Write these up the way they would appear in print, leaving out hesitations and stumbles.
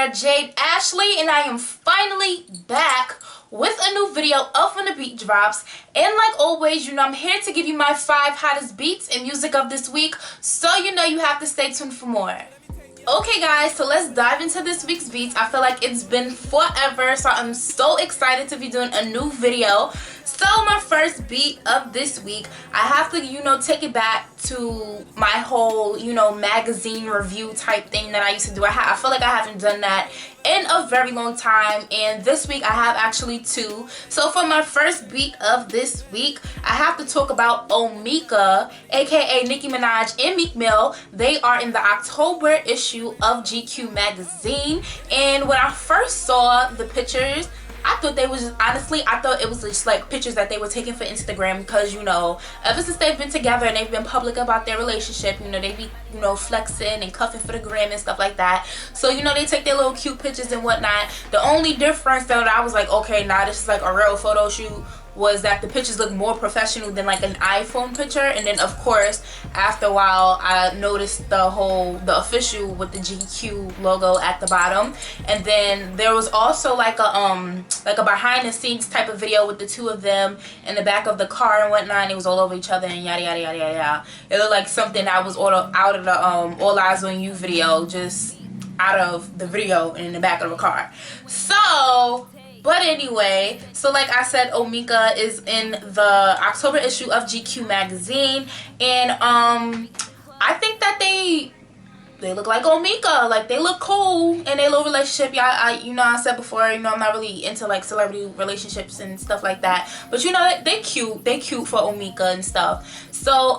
girl Jade Ashley, and I am finally back with a new video of When the Beat Drops. And like always, I'm here to give you my 5 hottest beats and music of this week, so you have to stay tuned for more. Okay guys, so let's dive into this week's beats. I feel like it's been forever, so I'm so excited to be doing a new video. So my first beat of this week, I have to, take it back to my whole, magazine review type thing that I used to do. I feel like I haven't done that in a very long time, and this week I have actually 2. So for my first beat of this week, I have to talk about Omika, aka Nicki Minaj and Meek Mill. They are in the October issue of GQ magazine, and when I first saw the pictures, I thought they was just, honestly, I thought it was just like pictures that they were taking for Instagram, because ever since they've been together and they've been public about their relationship, they be flexing and cuffing for the gram and stuff like that. So they take their little cute pictures and whatnot. The only difference that I was like, okay, nah, this is like a real photo shoot, was that the pictures look more professional than like an iPhone picture. And then of course after a while I noticed the official with the GQ logo at the bottom. And then there was also like a behind the scenes type of video with the 2 of them in the back of the car and whatnot, and it was all over each other and yada yada yada yada. It looked like something that was out of the All Eyes on You video, just out of the video and in the back of the car. But anyway, so like I said, Omika is in the October issue of GQ magazine, and I think that they look like Omika. Like, they look cool in their little relationship. Yeah, I said before, I'm not really into like celebrity relationships and stuff like that, but they cute. They cute for Omika and stuff. So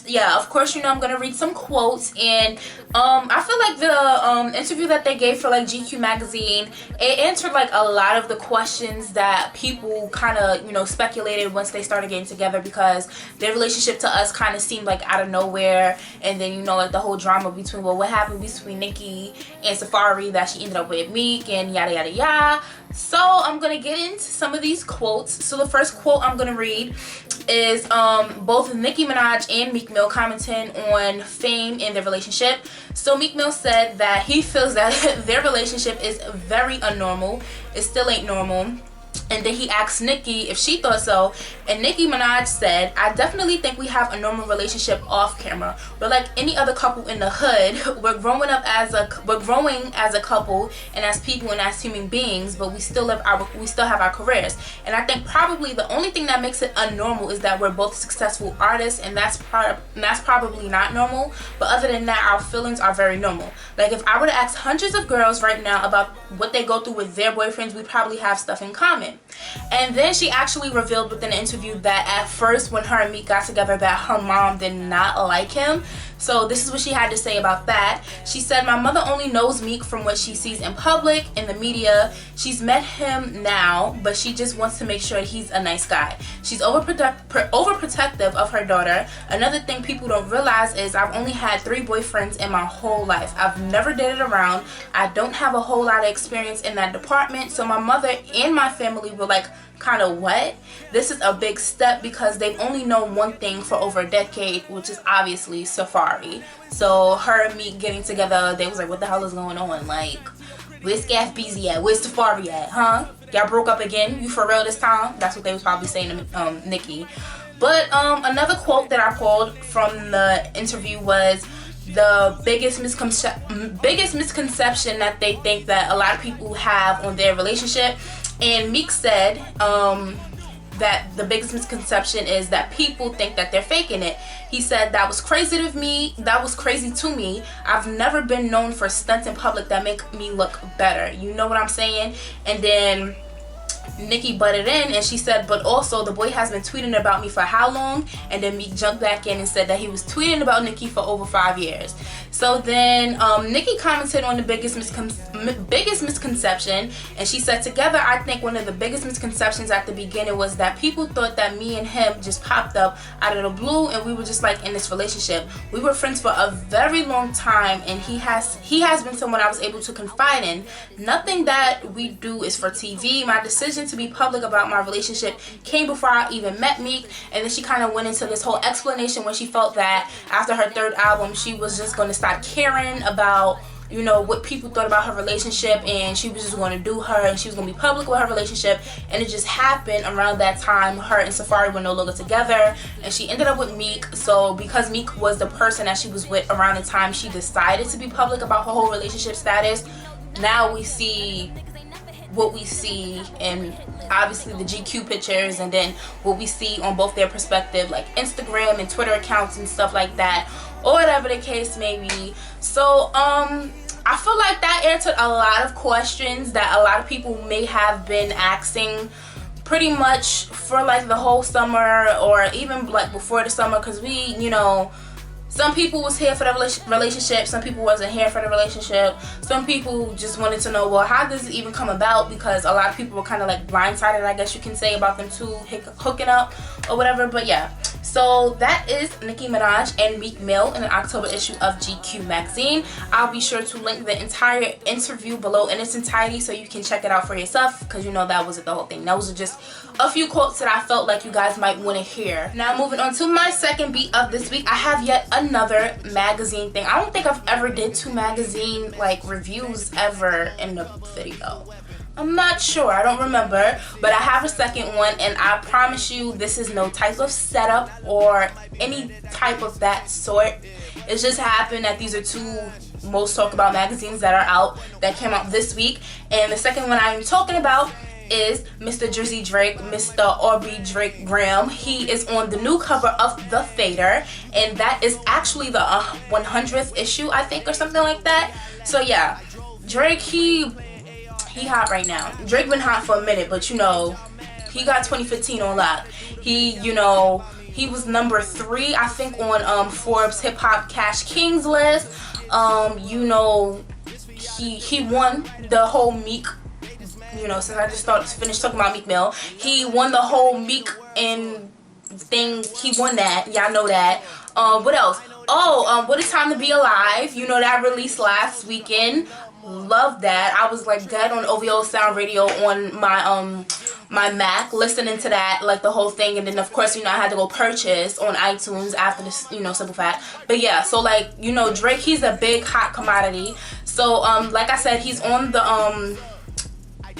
yeah, of course, I'm gonna read some quotes, and I feel like the interview that they gave for like GQ magazine, it answered like a lot of the questions that people kind of speculated once they started getting together, because their relationship to us kind of seemed like out of nowhere. And then like the whole drama between what happened between Nicki and Safari, that she ended up with Meek and yada yada yada. So I'm gonna get into some of these quotes. So the first quote I'm gonna read is both Nicki Minaj and Meek Mill commenting on fame and their relationship. So Meek Mill said that he feels that their relationship is very unnormal. It still ain't normal. And then he asked Nicki if she thought so, and Nicki Minaj said, "I definitely think we have a normal relationship off camera. We're like any other couple in the hood. We're growing as a couple and as people and as human beings, but we still have our careers. And I think probably the only thing that makes it unnormal is that we're both successful artists, and that's probably not normal. But other than that, our feelings are very normal. Like, if I were to ask hundreds of girls right now about what they go through with their boyfriends, we probably have stuff in common." And then she actually revealed within the interview that at first when her and Meek got together, that her mom did not like him. So this is what she had to say about that. She said, "My mother only knows Meek from what she sees in public, in the media. She's met him now, but she just wants to make sure he's a nice guy. She's overprotective of her daughter. Another thing people don't realize is I've only had 3 boyfriends in my whole life. I've never dated around. I don't have a whole lot of experience in that department." So my mother and my family were like, kind of, what? This is a big step, because they've only known one thing for over a decade, which is obviously Safari. So her and Meek getting together, they was like, what the hell is going on? Like, where's Gaff Beezy at? Where's Safari at? Huh? Y'all broke up again? You for real this time? That's what they was probably saying to Nicki. But another quote that I pulled from the interview was, the biggest misconception that they think that a lot of people have on their relationship. And Meek said that the biggest misconception is that people think that they're faking it. He said, that was crazy to me. I've never been known for stunts in public that make me look better. You know what I'm saying? And then Nicki butted in and she said, but also the boy has been tweeting about me for how long? And then Meek jumped back in and said that he was tweeting about Nicki for over 5 years. So then Nicki commented on the biggest misconception, and she said, together I think one of the biggest misconceptions at the beginning was that people thought that me and him just popped up out of the blue and we were just like in this relationship. We were friends for a very long time, and he has been someone I was able to confide in. Nothing that we do is for TV. My decision to be public about my relationship came before I even met Meek. And then she kind of went into this whole explanation when she felt that after her 3rd album she was just going to stop caring about you know, what people thought about her relationship, and she was just going to do her, and she was going to be public with her relationship. And it just happened around that time her and Safari were no longer together, and she ended up with Meek. So because Meek was the person that she was with around the time she decided to be public about her whole relationship status, now we see what we see, and obviously the GQ pictures, and then what we see on both their perspective, like Instagram and Twitter accounts and stuff like that, or whatever the case may be. So I feel like that answered a lot of questions that a lot of people may have been asking pretty much for like the whole summer, or even like before the summer, because we, you know, some people was here for the relationship, some people wasn't here for the relationship, some people just wanted to know, well, how does it even come about, because a lot of people were kind of like blindsided, I guess you can say, about them two hooking up or whatever. But yeah, so that is Nicki Minaj and Meek Mill in an October issue of GQ magazine. I'll be sure to link the entire interview below in its entirety so you can check it out for yourself, because you know that wasn't the whole thing. That was just a few quotes that I felt like you guys might want to hear. Now moving on to my second beat of this week, I have yet another magazine thing. I don't think I've ever did 2 magazine like reviews ever in the video. I'm not sure, I don't remember, but I have a second one, and I promise you this is no type of setup or any type of that sort. It just happened that these are 2 most talked about magazines that are out, that came out this week. And the second one I am talking about is Mr. Drizzy Drake, Mr. Aubrey Drake Graham. He is on the new cover of The Fader, and that is actually the 100th issue, I think, or something like that. So yeah, Drake, he hot right now. Drake been hot for a minute, but you know, he got 2015 on lock. He, you know, he was number 3, I think, on Forbes Hip Hop Cash Kings list. You know, he won the whole Meek, you know, since I just finished talking about Meek Mill, he won the whole Meek and thing. He won that. Y'all know that. What else? Oh, What It's Time to Be Alive. You know, that released last weekend. Love that. I was like dead on OVO Sound Radio on my my Mac, listening to that, like the whole thing. And then of course, you know, I had to go purchase on iTunes after this, you know, simple fact. But yeah, so like, you know, Drake, he's a big hot commodity. So like I said, he's on the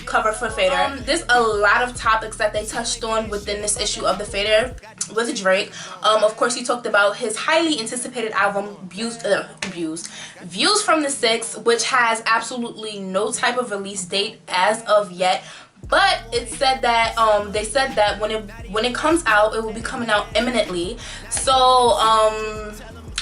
cover for Fader. There's a lot of topics that they touched on within this issue of The Fader with Drake. Of course, he talked about his highly anticipated album Views from the 6th, which has absolutely no type of release date as of yet. But it said that they said that when it comes out, it will be coming out imminently. So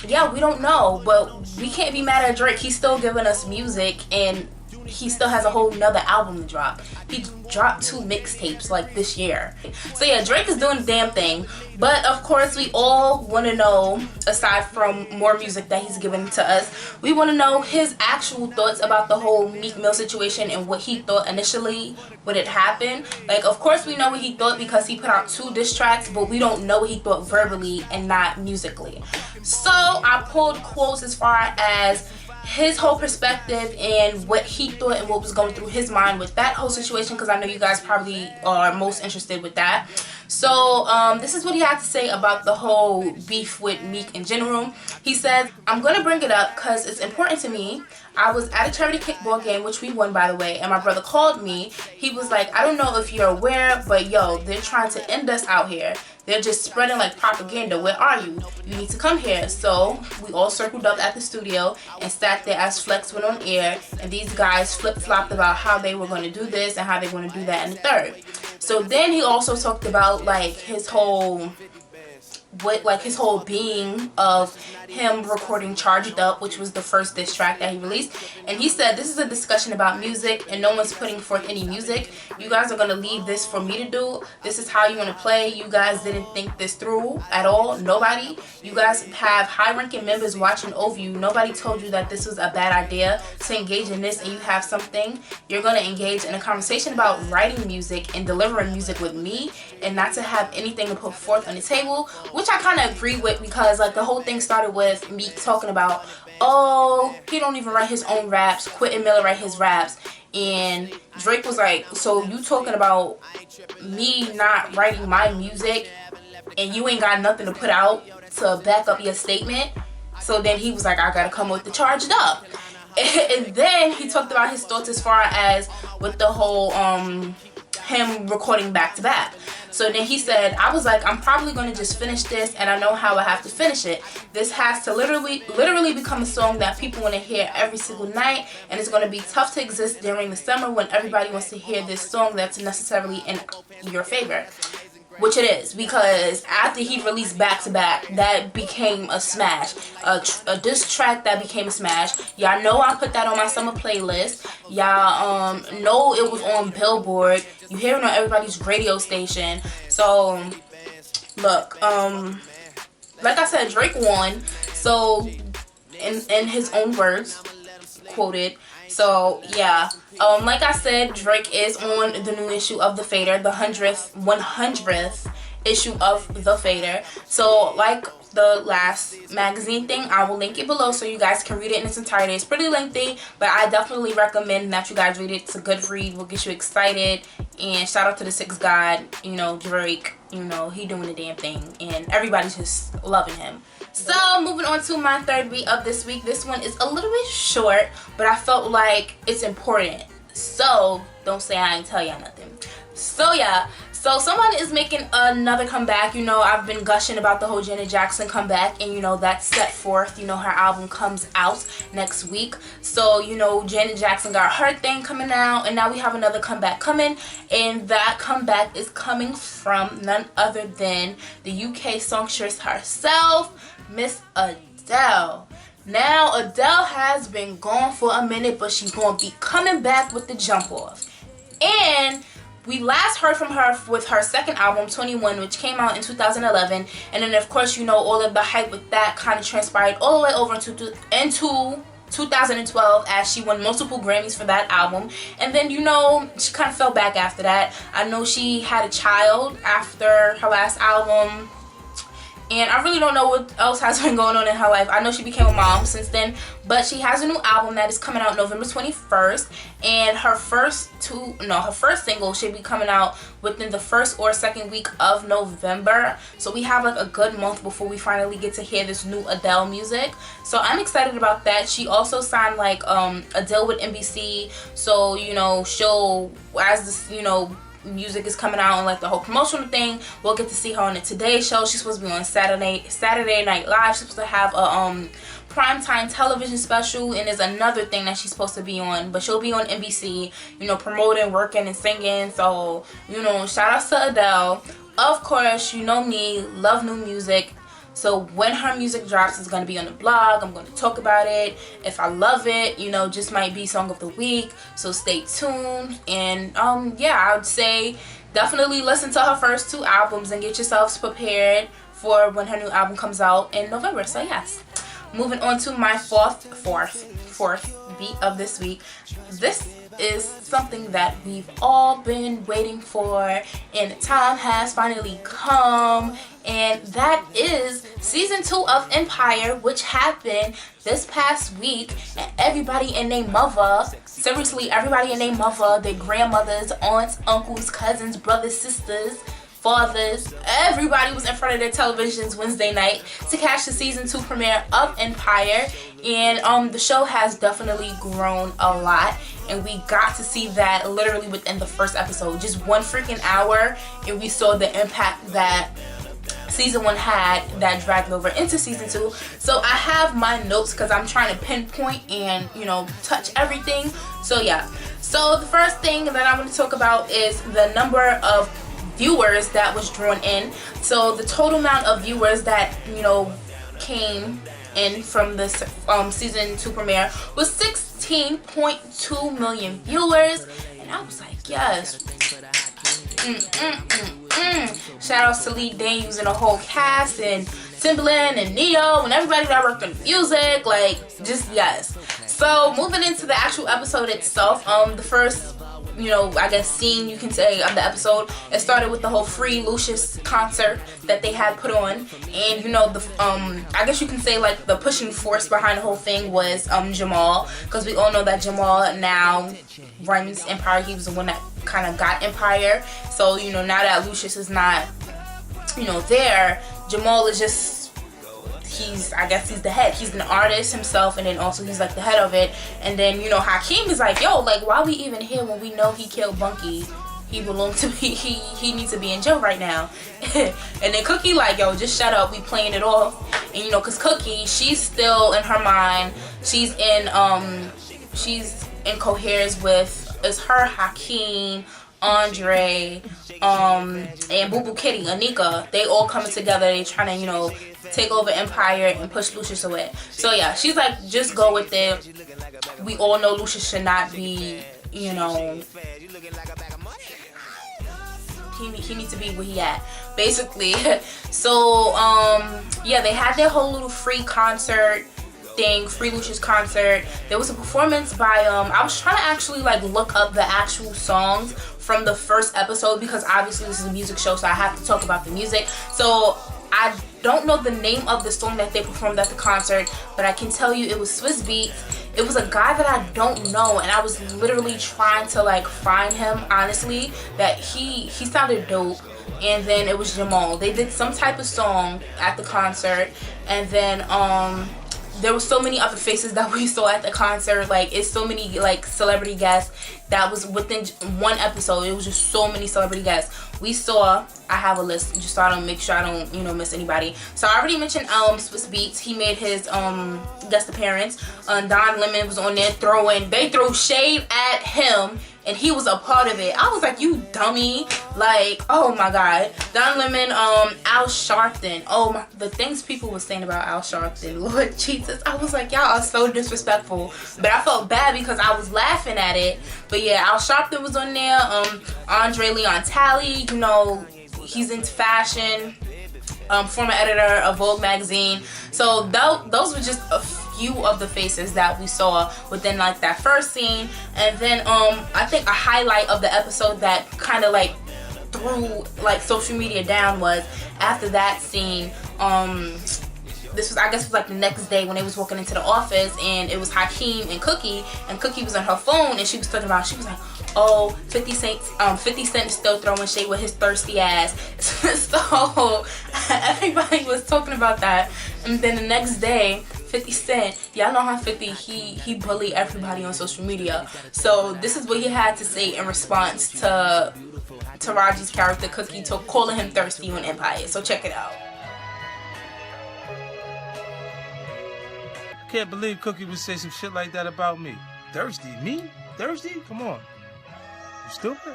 yeah, we don't know, but we can't be mad at Drake. He's still giving us music, and he still has a whole nother album to drop. He dropped 2 mixtapes like this year. So yeah, Drake is doing the damn thing. But of course, we all want to know, aside from more music that he's giving to us, we want to know his actual thoughts about the whole Meek Mill situation and what he thought initially when it happened. Like, of course we know what he thought because he put out 2 diss tracks, but we don't know what he thought verbally and not musically. So I pulled quotes as far as his whole perspective and what he thought and what was going through his mind with that whole situation, because I know you guys probably are most interested with that. So this is what he had to say about the whole beef with Meek in general. He said, "I'm going to bring it up because it's important to me. I was at a charity kickball game, which we won, by the way, and my brother called me. He was like, I don't know if you're aware, but yo, they're trying to end us out here. They're just spreading like propaganda. Where are you? You need to come here." So we all circled up at the studio and sat there as Flex went on air, and these guys flip-flopped about how they were going to do this and how they were going to do that in the third. So then he also talked about like his whole being of him recording Charged Up, which was the first diss track that he released. And he said, "This is a discussion about music and no one's putting forth any music. You guys are going to leave this for me to do. This is how you want to play. You guys didn't think this through at all. Nobody. You guys have high-ranking members watching over you. Nobody told you that this was a bad idea to engage in this, and you have something. You're going to engage in a conversation about writing music and delivering music with me, and not to have anything to put forth on the table," which I kind of agree with, because like the whole thing started with Meek talking about, oh, he don't even write his own raps, Quentin Miller write his raps, and Drake was like, so you talking about me not writing my music and you ain't got nothing to put out to back up your statement? So then he was like, I gotta come with the Charged Up. And then he talked about his thoughts as far as with the whole him recording back to back. So then he said, I was like, I'm probably going to just finish this, and I know how I have to finish it. This has to literally become a song that people want to hear every single night, and it's going to be tough to exist during the summer when everybody wants to hear this song that's necessarily in your favor. Which it is, because after he released back to back, that became a smash. A diss track that became a smash. Y'all know I put that on my summer playlist. Y'all know it was on Billboard. You hear it on everybody's radio station. So look, like I said, Drake won. So in his own words, quoted. So yeah, like I said, Drake is on the new issue of The Fader, the 100th issue of The Fader. So like the last magazine thing, I will link it below so you guys can read it in its entirety. It's pretty lengthy, but I definitely recommend that you guys read it. It's a good read, will get you excited. And shout out to the Sixth God, you know, Drake, you know, he doing the damn thing, and everybody's just loving him. So moving on to my third beat of this week. This one is a little bit short, but I felt like it's important. So don't say I ain't tell y'all nothing. So yeah, so someone is making another comeback. You know, I've been gushing about the whole Janet Jackson comeback, and you know, that's set forth. You know, her album comes out next week. So, you know, Janet Jackson got her thing coming out, and now we have another comeback coming, and that comeback is coming from none other than the UK songstress herself, Miss Adele. Now, Adele has been gone for a minute, but she's going to be coming back with the jump off. And we last heard from her with her second album, 21, which came out in 2011. And then, of course, you know, all of the hype with that kind of transpired all the way over into 2012, as she won multiple Grammys for that album. And then, you know, she kind of fell back after that. I know she had a child after her last album, and I really don't know what else has been going on in her life. I know she became a mom since then, but she has a new album that is coming out November 21st, and her first single should be coming out within the first or second week of November. So we have like a good month before we finally get to hear this new Adele music. So I'm excited about that. She also signed like a deal with NBC, so you know, she'll, as this, you know, music is coming out and like the whole promotional thing, we'll get to see her on the Today Show. She's supposed to be on Saturday Night Live. She's supposed to have a primetime television special, and there's another thing that she's supposed to be on, but she'll be on NBC, you know, promoting, working, and singing. So, you know, shout out to Adele. Of course, you know me, love new music. So when her music drops, it's going to be on the blog. I'm going to talk about it. If I love it, you know, just might be song of the week. So stay tuned. And yeah, I would say definitely listen to her first two albums and get yourselves prepared for when her new album comes out in November. So yes, moving on to my fourth beat of this week. This is something that we've all been waiting for, and the time has finally come, and that is season 2 of Empire, which happened this past week. And everybody and their mother, seriously, everybody and their mother, their grandmothers, aunts, uncles, cousins, brothers, sisters, fathers, everybody was in front of their televisions Wednesday night to catch the season 2 premiere of Empire. And the show has definitely grown a lot, and we got to see that literally within the first episode, just one freaking hour, and we saw the impact that season 1 had that dragged over into season 2. So I have my notes because I'm trying to pinpoint and, you know, touch everything. So yeah, so the first thing that I want to talk about is the number of viewers that was drawn in. So the total amount of viewers that, you know, came in from this season 2 premiere was 16.2 million viewers, and I was like, yes. Shout outs to Lee Daniels and the whole cast, and Timbaland and Neo and everybody that worked on the music, like, just yes. So moving into the actual episode itself, the first, you know, I guess scene you can say of the episode, it started with the whole Free Lucius concert that they had put on, and you know, the I guess you can say like the pushing force behind the whole thing was Jamal, because we all know that Jamal now runs Empire. He was the one that kind of got Empire. So, you know, now that Lucius is not, you know, there, Jamal is just, I guess he's the head. He's an artist himself, and then also he's like the head of it. And then, you know, Hakeem is like, yo, like, why we even here when we know he killed Bunky? He belonged to me. He needs to be in jail right now. And then Cookie like, yo, just shut up. We playing it off. And you know, cause Cookie, she's still in her mind. She's in coheres with, it's her, Hakeem, Andre, and Boo Boo Kitty, Anika. They all coming together. They trying to, you know, take over Empire and push Lucius away. So yeah, she's like, just go with it. We all know Lucius should not be, you know, he needs to be where he at, basically. So yeah, they had their whole little free concert thing, free Lucius concert. There was a performance by I was trying to actually like look up the actual songs from the first episode, because obviously this is a music show, so I have to talk about the music. So I don't know the name of the song that they performed at the concert, but I can tell you it was Swiss Beats. It was a guy that I don't know, and I was literally trying to like find him, honestly, that he sounded dope. And then it was Jamal. They did some type of song at the concert, and then there were so many other faces that we saw at the concert. Like, it's so many like celebrity guests that was within one episode. It was just so many celebrity guests we saw. I have a list just so I don't make sure I don't, you know, miss anybody. So I already mentioned Swiss Beats. He made his guest appearance. Don Lemon was on there throwing, they threw shade at him, and he was a part of it. I was like, you dummy. Like, oh my god. Don Lemon, Al Sharpton. Oh my, the things people were saying about Al Sharpton, Lord Jesus. I was like, y'all are so disrespectful. But I felt bad because I was laughing at it. But yeah, Al Sharpton was on there. Andre Leon Talley, you know, he's into fashion. Former editor of Vogue magazine. So those were just a few of the faces that we saw within like that first scene. And then I think a highlight of the episode that kind of like threw like social media down was after that scene. This was, I guess, was like the next day when they was walking into the office, and it was Hakeem and Cookie was on her phone, and she was talking about, she was like, oh, 50 Cent is still throwing shade with his thirsty ass. So everybody was talking about that. And then the next day, 50 Cent, y'all know how 50, he bullied everybody on social media. So this is what he had to say in response to Taraji's character Cookie calling him thirsty on Empire. So check it out. Can't believe Cookie would say some shit like that about me. Thirsty? Me? Thirsty? Come on. You stupid?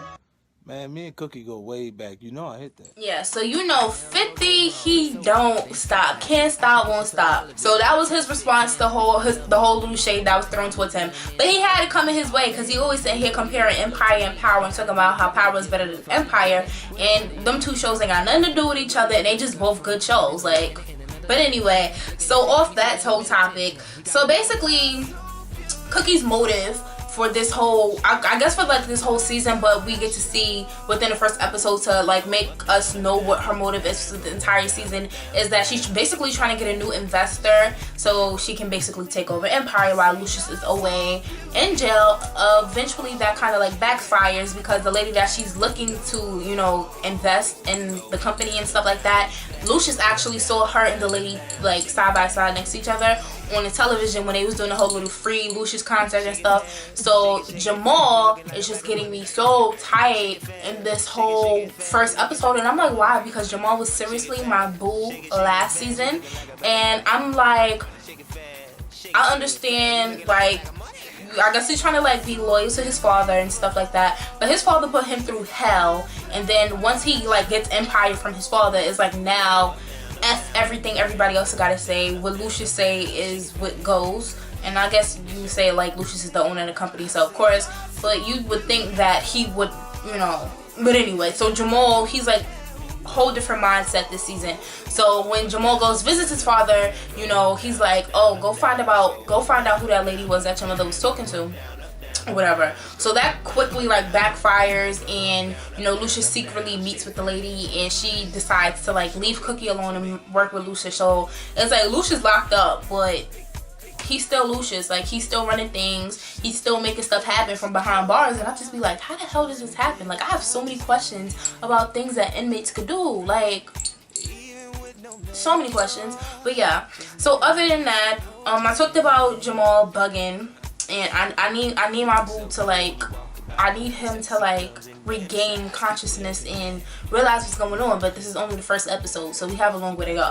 Man, me and Cookie go way back. You know I hit that. Yeah, so you know 50, he don't stop. Can't stop, won't stop. So that was his response to the whole little shade that was thrown towards him. But he had it coming his way, because he always sat here comparing Empire and Power and talking about how Power is better than Empire. And them two shows ain't got nothing to do with each other, and they just both good shows. Like, but anyway, so off that whole topic. So basically, Cookie's motive for this whole, I guess for like this whole season, but we get to see within the first episode to like make us know what her motive is for the entire season, is that she's basically trying to get a new investor so she can basically take over Empire while Lucius is away in jail. Eventually that kind of like backfires, because the lady that she's looking to, you know, invest in the company and stuff like that, Lucius actually saw her and the lady like side by side next to each other on the television when they was doing the whole little free Lucius concert and stuff. So Jamal is just getting me so tight in this whole first episode, and I'm like, why? Because Jamal was seriously my boo last season, and I'm like, I understand, like, I guess he's trying to like be loyal to his father and stuff like that, but his father put him through hell, and then once he like gets Empire from his father, it's like now F everything everybody else gotta say. What Lucius say is what goes. And I guess you would say like Lucius is the owner of the company, so of course, but you would think that he would, you know. But anyway, so Jamal, he's like whole different mindset this season. So when Jamal goes visits his father, you know, he's like, oh, go find out who that lady was that your mother was talking to, whatever. So that quickly like backfires, and you know, Lucius secretly meets with the lady, and she decides to like leave Cookie alone and work with Lucius. So it's like Lucius locked up, but he's still Lucius. Like, he's still running things, he's still making stuff happen from behind bars. And I just be like, how the hell does this happen? Like, I have so many questions about things that inmates could do. Like, So many questions. But yeah, so other than that, I talked about Jamal bugging, and I need my boo to like, I need him to like regain consciousness and realize what's going on. But this is only the first episode, so we have a long way to go.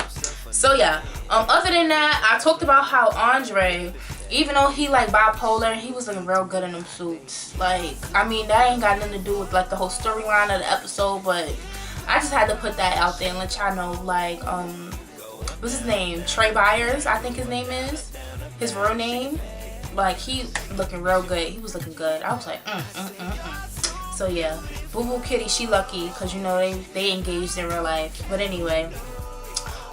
So yeah, other than that, I talked about how Andre, even though he like bipolar, he was looking real good in them suits. Like, I mean, that ain't got nothing to do with like the whole storyline of the episode, but I just had to put that out there and let y'all know, like, what's his name? Trey Byers, I think his name is. His real name. Like, he looking real good. He was looking good. I was like, So yeah, Boo Boo Kitty, she lucky, because you know they engaged in real life. But anyway,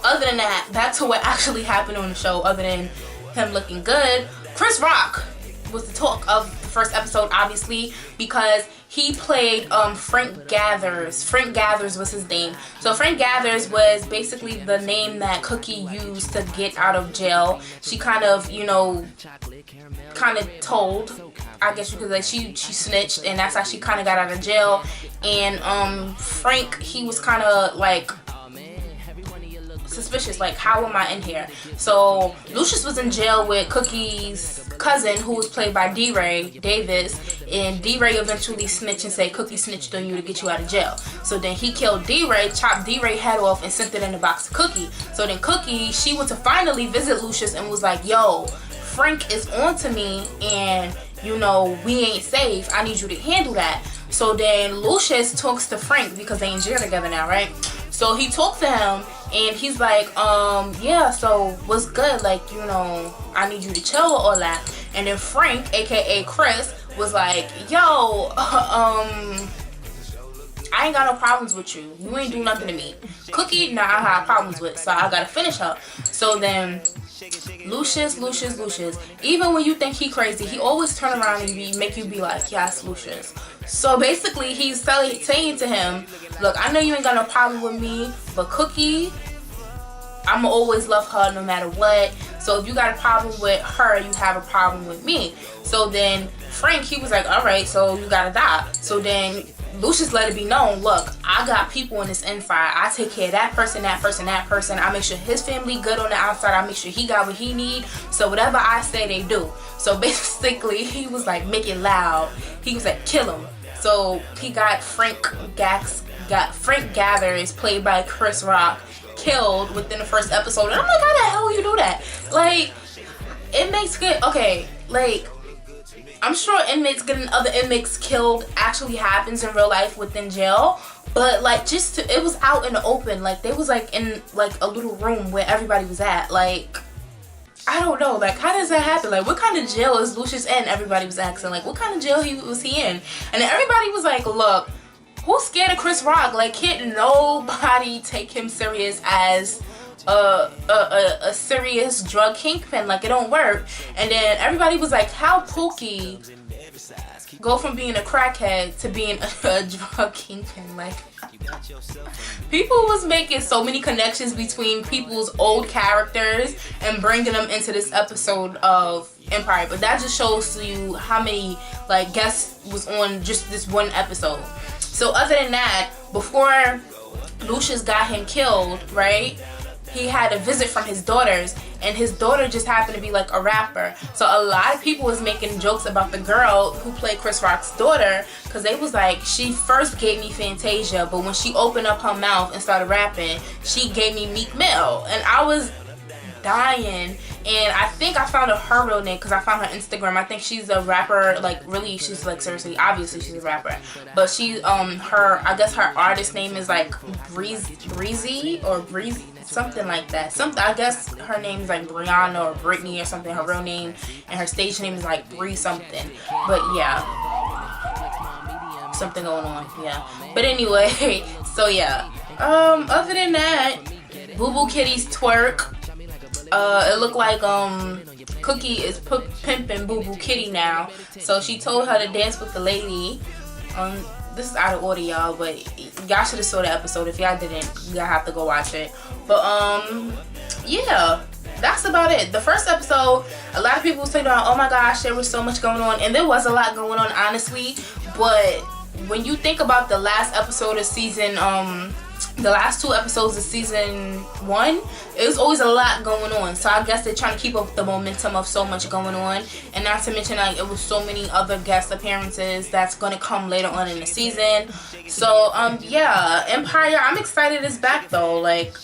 other than that, back to what actually happened on the show. Other than him looking good, Chris Rock was the talk of the first episode, obviously, because he played Frank Gathers. Frank Gathers was his name. So Frank Gathers was basically the name that Cookie used to get out of jail. She kind of, you know, told, I guess you could say, she snitched, and that's how she kind of got out of jail. And Frank, he was kind of like suspicious, like, how am I in here? So Lucius was in jail with Cookie's cousin, who was played by D-Ray Davis, and D-Ray eventually snitched and said Cookie snitched on you to get you out of jail. So then he killed D-Ray, chopped D-Ray head off, and sent it in the box to Cookie. So then Cookie, she went to finally visit Lucius and was like, yo, Frank is on to me, and you know, we ain't safe. I need you to handle that. So then Lucius talks to Frank, because they in jail together now, right? So he talked to him, and he's like, yeah, so what's good? Like, you know, I need you to chill with all that. And then Frank, aka Chris, was like, yo, I ain't got no problems with you. You ain't do nothing to me. Cookie, nah, I have problems with, so I gotta finish her. So then Lucius, even when you think he crazy, he always turn around and make you be like, yes, Lucius. So basically, he's saying to him, look, I know you ain't got no problem with me, but Cookie, I'ma always love her no matter what. So if you got a problem with her, you have a problem with me. So then Frank, he was like, all right, so you gotta die. So then Lucius let it be known, look, I got people in this end fire. I take care of that person. I make sure his family good on the outside. I make sure he got what he need. So whatever I say, they do. So basically, he was like, make it loud. He was like, kill him. So he got Frank Gathers, played by Chris Rock, killed within the first episode. And I'm like, how the hell you do that? Like, it makes good. Okay, like, I'm sure inmates getting other inmates killed actually happens in real life within jail, but like, it was out in the open. Like, they was like in like a little room where everybody was at. Like, I don't know, like, how does that happen? Like, what kind of jail is Lucius in? Everybody was asking, like, what kind of jail was he in? And then everybody was like, look, who's scared of Chris Rock? Like, can't nobody take him serious as a serious drug kingpin. Like, it don't work. And then everybody was like, how Pookie go from being a crackhead to being a drug kingpin? Like, people was making so many connections between people's old characters and bringing them into this episode of Empire. But that just shows to you how many like guests was on just this one episode. So other than that, before Lucius got him killed, right, he had a visit from his daughters, and his daughter just happened to be like a rapper. So a lot of people was making jokes about the girl who played Chris Rock's daughter, because they was like, she first gave me Fantasia, but when she opened up her mouth and started rapping, she gave me Meek Mill. And I was dying. And I think I found her real name because I found her Instagram. I think she's a rapper, like, really, she's like, seriously, obviously she's a rapper, but she I guess her artist name is like Breezy, something like that. I guess her name is like Brianna or Brittany or something, her real name, and her stage name is like Bree something. But yeah, something going on, yeah. But anyway, so yeah, other than that, Boo Boo Kitty's twerk. It looked like Cookie is pimping Boo Boo Kitty now. So she told her to dance with the lady. This is out of order, y'all, but y'all should have saw the episode. If y'all didn't, y'all have to go watch it. But yeah, that's about it. The first episode, a lot of people was saying, oh my gosh, there was so much going on, and there was a lot going on, honestly. But when you think about the last episode of season the last 2 episodes of season 1, it was always a lot going on. So I guess they're trying to keep up the momentum of so much going on, and not to mention like it was so many other guest appearances that's gonna come later on in the season. So yeah, Empire, I'm excited it's back though. Like,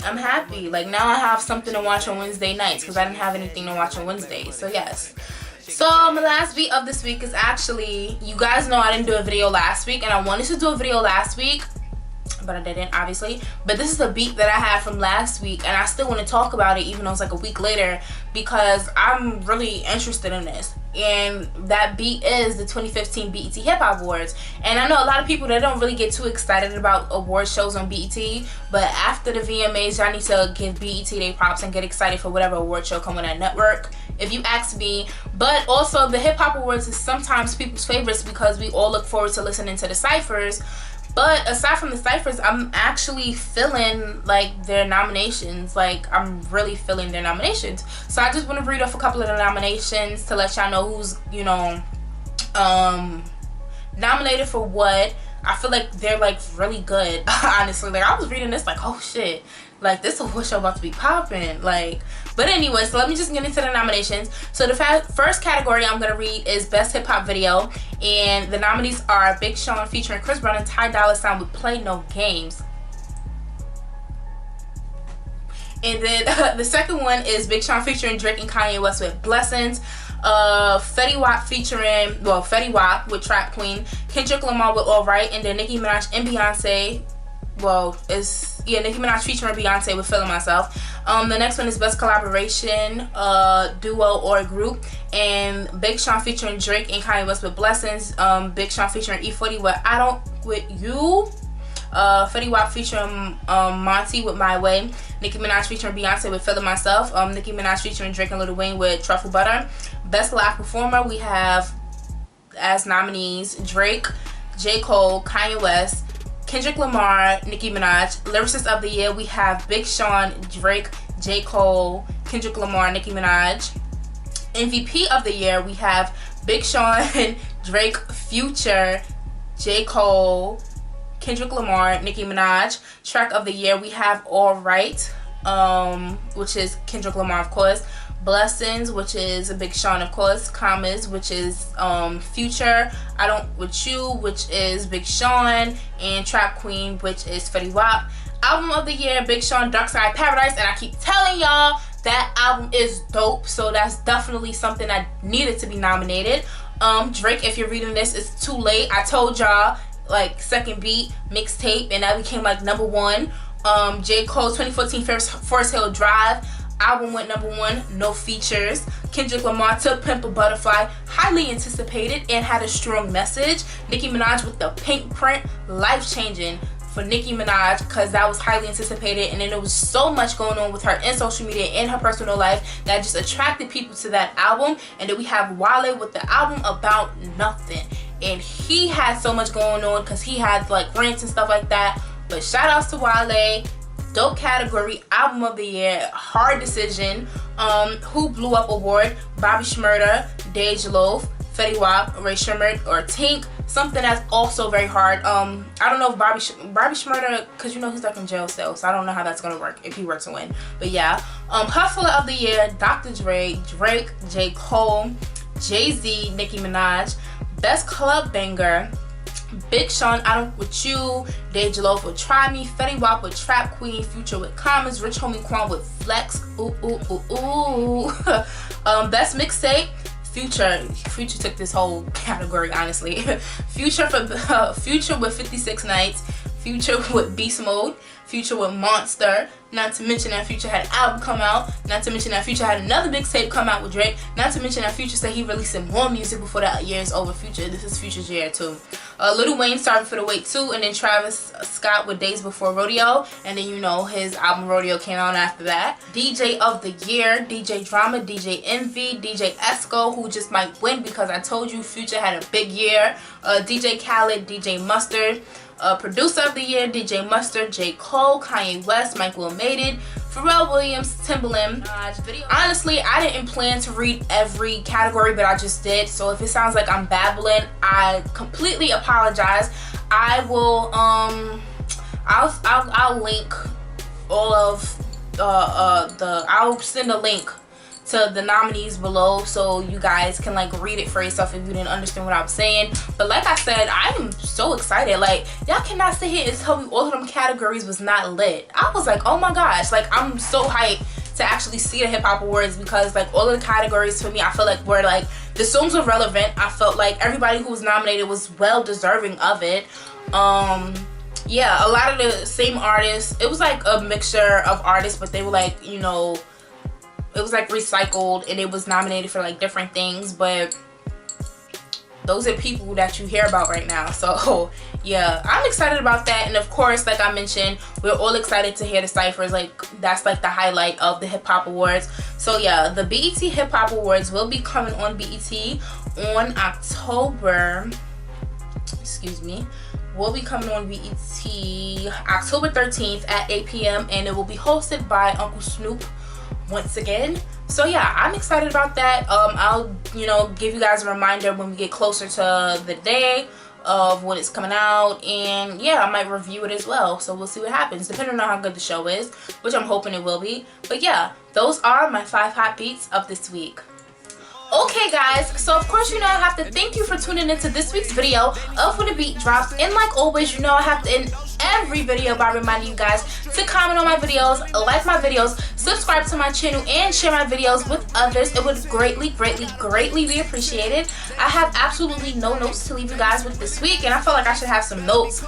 I'm happy. Like, now I have something to watch on Wednesday nights because I didn't have anything to watch on Wednesdays. So yes. So my last beat of this week is actually, you guys know I didn't do a video last week, and I wanted to do a video last week, but I didn't, obviously. But this is a beat that I had from last week, and I still want to talk about it even though it's like a week later, because I'm really interested in this. And that beat is the 2015 BET Hip Hop Awards. And I know a lot of people that don't really get too excited about award shows on BET, but after the VMAs, y'all need to give BET their props and get excited for whatever award show come on that network, if you ask me. But also, the Hip Hop Awards is sometimes people's favorites because we all look forward to listening to the cyphers. But aside from the cyphers, I'm actually feeling like their nominations. Like, I'm really feeling their nominations. So I just want to read off a couple of the nominations to let y'all know who's, you know, nominated for what. I feel like they're like really good, honestly. Like, I was reading this like, oh shit, like this award show about to be popping. Like, but anyway, so let me just get into the nominations. So the first category I'm gonna read is Best Hip Hop Video, and the nominees are Big Sean featuring Chris Brown and Ty Dolla $ign with Play No Games. And then the second one is Big Sean featuring Drake and Kanye West with Blessings. Fetty Wap with Trap Queen, Kendrick Lamar with Alright, and then Nicki Minaj and Beyonce. Nicki Minaj featuring Beyonce with Feeling Myself. The next one is Best Collaboration, Duo or Group, and Big Sean featuring Drake and Kanye West with Blessings. Big Sean featuring E40 with I Don't With You. Fetty Wap featuring Monty with My Way. Nicki Minaj featuring Beyonce with Feeling Myself. Nicki Minaj featuring Drake and Lil Wayne with Truffle Butter. Best Live Performer, we have as nominees Drake, J. Cole, Kanye West, Kendrick Lamar, Nicki Minaj. Lyricist of the Year, we have Big Sean, Drake, J. Cole, Kendrick Lamar, Nicki Minaj. MVP of the Year, we have Big Sean, Drake, Future, J. Cole, Kendrick Lamar, Nicki Minaj. Track of the Year, we have Alright, which is Kendrick Lamar, of course. Blessings, which is Big Sean, of course. Commas, which is Future. I Don't With You, which is Big Sean. And Trap Queen, which is Fetty Wap. Album of the Year, Big Sean, Dark Side Paradise. And I keep telling y'all, that album is dope. So that's definitely something that needed to be nominated. Drake, if you're reading this, it's too late. I told y'all, like, second beat, mixtape, and that became like #1. J. Cole, 2014 Forest Hill Drive. Album went #1, no features. Kendrick Lamar took Pimp a Butterfly, highly anticipated and had a strong message. Nicki Minaj with the Pink Print, life-changing for Nicki Minaj because that was highly anticipated, and then there was so much going on with her in social media and her personal life that just attracted people to that album. And then we have Wale with the album About Nothing, and he had so much going on because he had like rants and stuff like that. But shout outs to Wale. Dope category, Album of the Year, hard decision. Who Blew Up Award, Bobby Shmurda, Dej Loaf, Fetty Wap, Ray Sherman, or Tink. Something that's also very hard. I don't know if Bobby Shmurda, because you know he's like in jail still, so I don't know how that's gonna work if he were to win. But yeah, Hustler of the Year, Dr. Dre, Drake, J. Cole, Jay-Z, Nicki Minaj. Best Club Banger, Big Sean, I Don't With You, Dej Loaf with Try Me, Fetty Wap with Trap Queen, Future with Commas, Rich Homie Quan with Flex, ooh, ooh, ooh, ooh. Best Mixtape, Future took this whole category, honestly. Future with 56 Nights, Future with Beast Mode, Future with Monster, not to mention that Future had an album come out, not to mention that Future had another mixtape come out with Drake, not to mention that Future said he releasing more music before that year is over. Future, this is Future's year too. Lil Wayne, Sorry for the Wait too, and then Travis Scott with Days Before Rodeo, and then you know his album Rodeo came out after that. DJ of the Year, DJ Drama, DJ Envy, DJ Esco, who just might win because I told you Future had a big year. DJ Khaled, DJ Mustard. Producer of the Year, DJ Mustard, J. Cole, Kanye West, Mike Will Made It, Pharrell Williams, Timbaland. Honestly, I didn't plan to read every category, but I just did. So if it sounds like I'm babbling, I completely apologize. I I'll link all of I'll send a link to the nominees below so you guys can like read it for yourself if you didn't understand what I'm saying. But like I said, I am so excited. Like, y'all cannot sit here and tell me all of them categories was not lit. I was like, oh my gosh, like I'm so hyped to actually see the hip hop awards, because like all of the categories for me, I feel like were like, the songs were relevant. I felt like everybody who was nominated was well deserving of it. Yeah, a lot of the same artists. It was like a mixture of artists, but they were like, you know, it was like recycled and it was nominated for like different things, but those are people that you hear about right now. So yeah, I'm excited about that. And of course, like I mentioned, we're all excited to hear the ciphers. Like, that's like the highlight of the hip hop awards. So yeah, the BET Hip Hop Awards will be coming on BET on October, will be coming on BET October 13th at 8 p.m. and it will be hosted by Uncle Snoop once again. So yeah, I'm excited about that. I'll, you know, give you guys a reminder when we get closer to the day of when it's coming out, and yeah, I might review it as well. So we'll see what happens, depending on how good the show is, which I'm hoping it will be. But yeah, those are my 5 hot beats of this week. Okay guys, so of course, you know, I have to thank you for tuning into this week's video of When the Beat Drops. And like always, you know, I have to end every video by reminding you guys to comment on my videos, like my videos, subscribe to my channel, and share my videos with others. It would greatly be appreciated. I have absolutely no notes to leave you guys with this week, and I feel like I should have some notes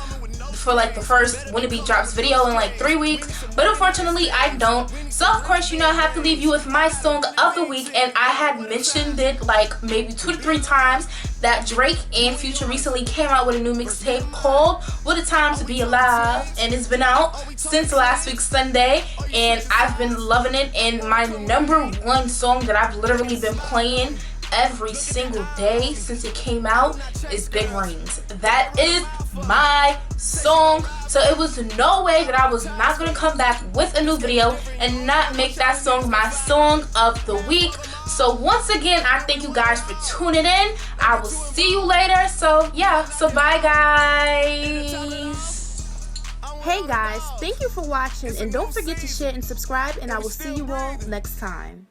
for like the first When the Beat Drops video in like 3 weeks, but unfortunately I don't. So of course, you know, I have to leave you with my song of the week, and I had mentioned it like maybe 2 to 3 times that Drake and Future recently came out with a new mixtape called What a Time to Be Alive, and it's been out since last week Sunday, and I've been loving it. And my #1 song that I've literally been playing every single day since it came out is Big Rings. That is my song. So it was no way that I was not going to come back with a new video and not make that song my song of the week. So once again, I thank you guys for tuning in. I will see you later. So yeah, so bye guys. Hey guys, thank you for watching, and don't forget to share and subscribe, and I will see you all next time.